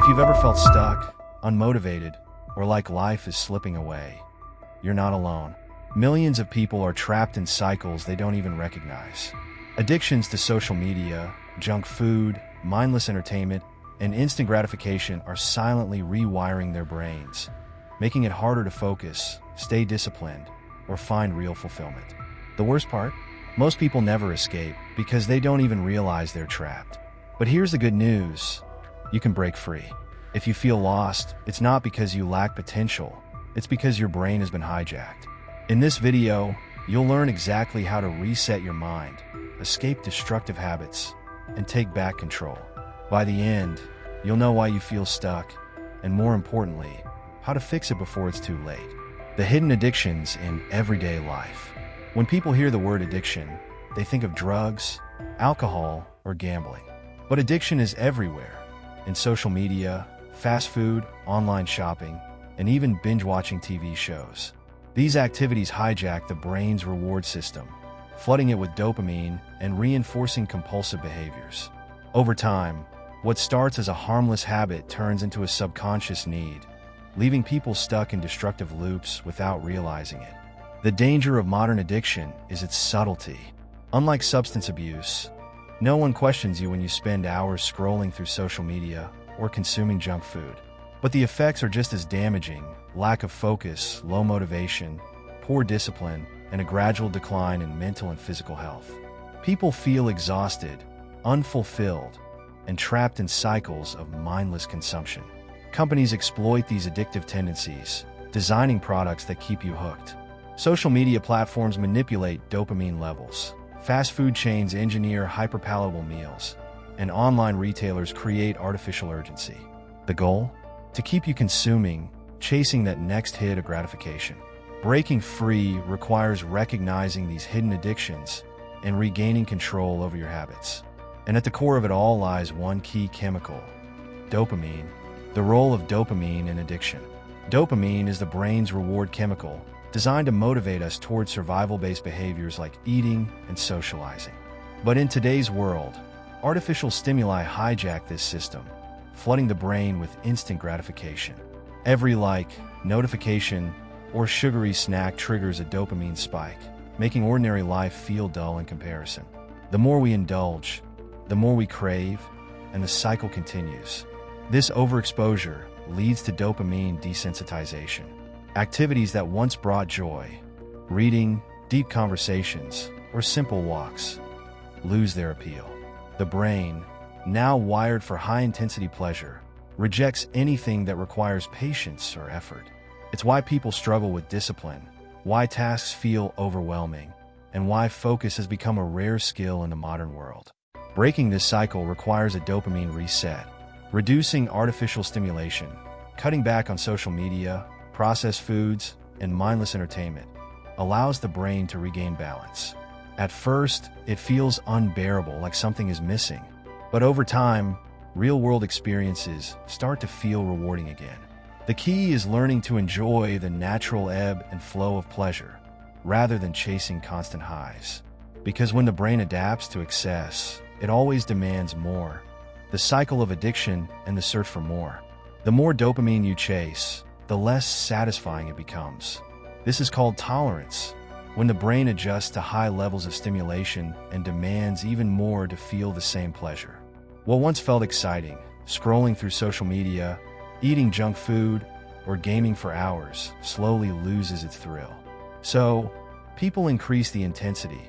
If you've ever felt stuck, unmotivated, or like life is slipping away, you're not alone. Millions of people are trapped in cycles they don't even recognize. Addictions to social media, junk food, mindless entertainment, and instant gratification are silently rewiring their brains, making it harder to focus, stay disciplined, or find real fulfillment. The worst part? Most people never escape because they don't even realize they're trapped. But here's the good news. You can break free. If you feel lost, it's not because you lack potential. It's because your brain has been hijacked. In this video, you'll learn exactly how to reset your mind, escape destructive habits, and take back control. By the end, you'll know why you feel stuck, and more importantly, how to fix it before it's too late. The hidden addictions in everyday life. When people hear the word addiction, they think of drugs, alcohol, or gambling. But addiction is everywhere. In social media, fast food, online shopping, and even binge-watching TV shows. These activities hijack the brain's reward system, flooding it with dopamine and reinforcing compulsive behaviors. Over time, what starts as a harmless habit turns into a subconscious need, leaving people stuck in destructive loops without realizing it. The danger of modern addiction is its subtlety. Unlike substance abuse, no one questions you when you spend hours scrolling through social media or consuming junk food. But the effects are just as damaging: lack of focus, low motivation, poor discipline, and a gradual decline in mental and physical health. People feel exhausted, unfulfilled, and trapped in cycles of mindless consumption. Companies exploit these addictive tendencies, designing products that keep you hooked. Social media platforms manipulate dopamine levels. Fast food chains engineer hyperpalatable meals, and online retailers create artificial urgency. The goal? To keep you consuming, chasing that next hit of gratification. Breaking free requires recognizing these hidden addictions and regaining control over your habits. And at the core of it all lies one key chemical: dopamine. The role of dopamine in addiction. Dopamine is the brain's reward chemical, designed to motivate us toward survival-based behaviors like eating and socializing. But in today's world, artificial stimuli hijack this system, flooding the brain with instant gratification. Every like, notification, or sugary snack triggers a dopamine spike, making ordinary life feel dull in comparison. The more we indulge, the more we crave, and the cycle continues. This overexposure leads to dopamine desensitization. Activities that once brought joy, reading, deep conversations, or simple walks, lose their appeal. The brain, now wired for high-intensity pleasure, rejects anything that requires patience or effort. It's why people struggle with discipline, why tasks feel overwhelming, and why focus has become a rare skill in the modern world. Breaking this cycle requires a dopamine reset, reducing artificial stimulation, cutting back on social media, processed foods, and mindless entertainment allows the brain to regain balance. At first, it feels unbearable, like something is missing. But over time, real-world experiences start to feel rewarding again. The key is learning to enjoy the natural ebb and flow of pleasure, rather than chasing constant highs. Because when the brain adapts to excess, it always demands more. The cycle of addiction and the search for more. The more dopamine you chase, the less satisfying it becomes. This is called tolerance, when the brain adjusts to high levels of stimulation and demands even more to feel the same pleasure. What once felt exciting, scrolling through social media, eating junk food, or gaming for hours, slowly loses its thrill. So, people increase the intensity.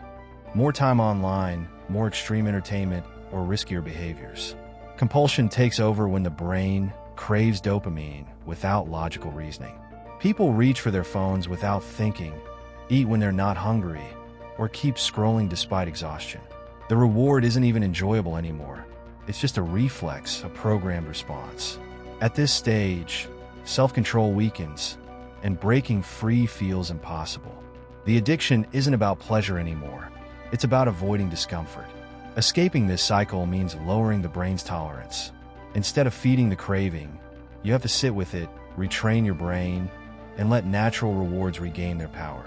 More time online, more extreme entertainment, or riskier behaviors. Compulsion takes over when the brain craves dopamine without logical reasoning. People reach for their phones without thinking, eat when they're not hungry, or keep scrolling despite exhaustion. The reward isn't even enjoyable anymore. It's just a reflex, a programmed response. At this stage, self-control weakens, and breaking free feels impossible. The addiction isn't about pleasure anymore. It's about avoiding discomfort. Escaping this cycle means lowering the brain's tolerance. Instead of feeding the craving, you have to sit with it, retrain your brain, and let natural rewards regain their power.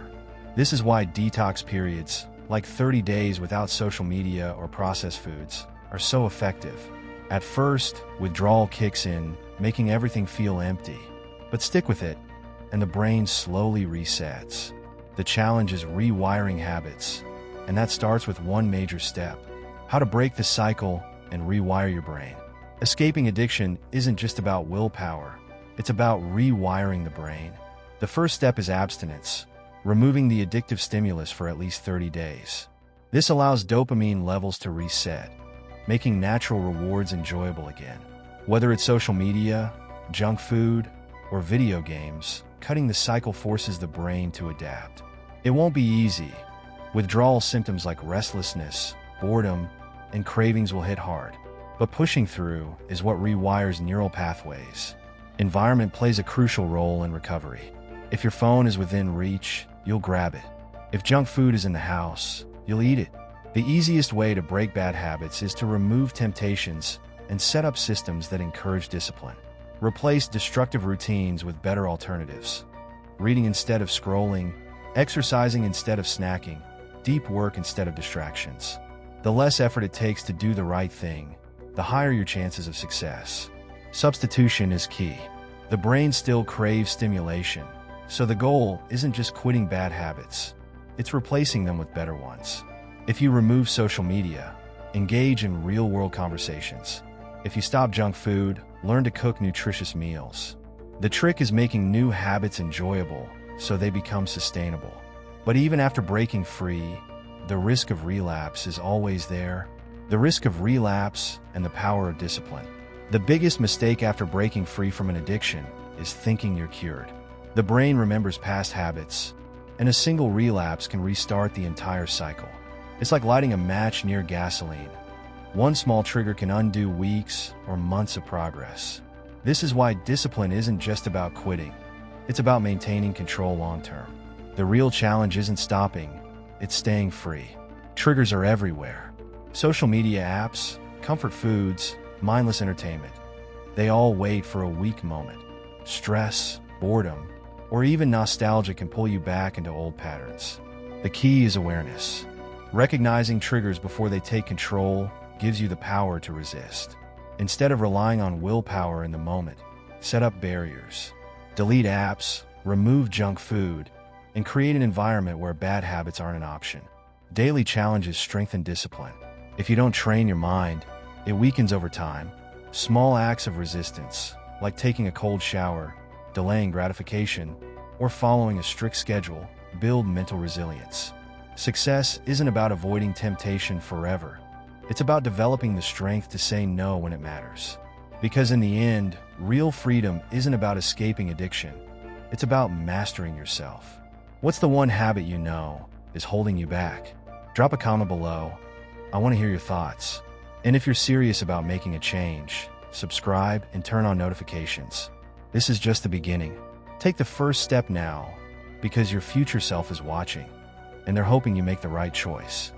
This is why detox periods, like 30 days without social media or processed foods, are so effective. At first, withdrawal kicks in, making everything feel empty. But stick with it, and the brain slowly resets. The challenge is rewiring habits, and that starts with one major step: how to break the cycle and rewire your brain. Escaping addiction isn't just about willpower, it's about rewiring the brain. The first step is abstinence, removing the addictive stimulus for at least 30 days. This allows dopamine levels to reset, making natural rewards enjoyable again. Whether it's social media, junk food, or video games, cutting the cycle forces the brain to adapt. It won't be easy. Withdrawal symptoms like restlessness, boredom, and cravings will hit hard. But pushing through is what rewires neural pathways. Environment plays a crucial role in recovery. If your phone is within reach, you'll grab it. If junk food is in the house, you'll eat it. The easiest way to break bad habits is to remove temptations and set up systems that encourage discipline. Replace destructive routines with better alternatives. Reading instead of scrolling, exercising instead of snacking, deep work instead of distractions. The less effort it takes to do the right thing, the higher your chances of success. Substitution is key. The brain still craves stimulation, so the goal isn't just quitting bad habits, it's replacing them with better ones. If you remove social media, engage in real-world conversations. If you stop junk food, learn to cook nutritious meals. The trick is making new habits enjoyable so they become sustainable. But even after breaking free, the risk of relapse is always there. The risk of relapse and the power of discipline. The biggest mistake after breaking free from an addiction is thinking you're cured. The brain remembers past habits, and a single relapse can restart the entire cycle. It's like lighting a match near gasoline. One small trigger can undo weeks or months of progress. This is why discipline isn't just about quitting. It's about maintaining control long-term. The real challenge isn't stopping, it's staying free. Triggers are everywhere. Social media apps, comfort foods, mindless entertainment. They all wait for a weak moment. Stress, boredom, or even nostalgia can pull you back into old patterns. The key is awareness. Recognizing triggers before they take control gives you the power to resist. Instead of relying on willpower in the moment, set up barriers. Delete apps, remove junk food, and create an environment where bad habits aren't an option. Daily challenges strengthen discipline. If you don't train your mind, it weakens over time. Small acts of resistance, like taking a cold shower, delaying gratification, or following a strict schedule, build mental resilience. Success isn't about avoiding temptation forever. It's about developing the strength to say no when it matters. Because in the end, real freedom isn't about escaping addiction. It's about mastering yourself. What's the one habit you know is holding you back? Drop a comment below. I want to hear your thoughts. And if you're serious about making a change, subscribe and turn on notifications. This is just the beginning. Take the first step now, because your future self is watching, and they're hoping you make the right choice.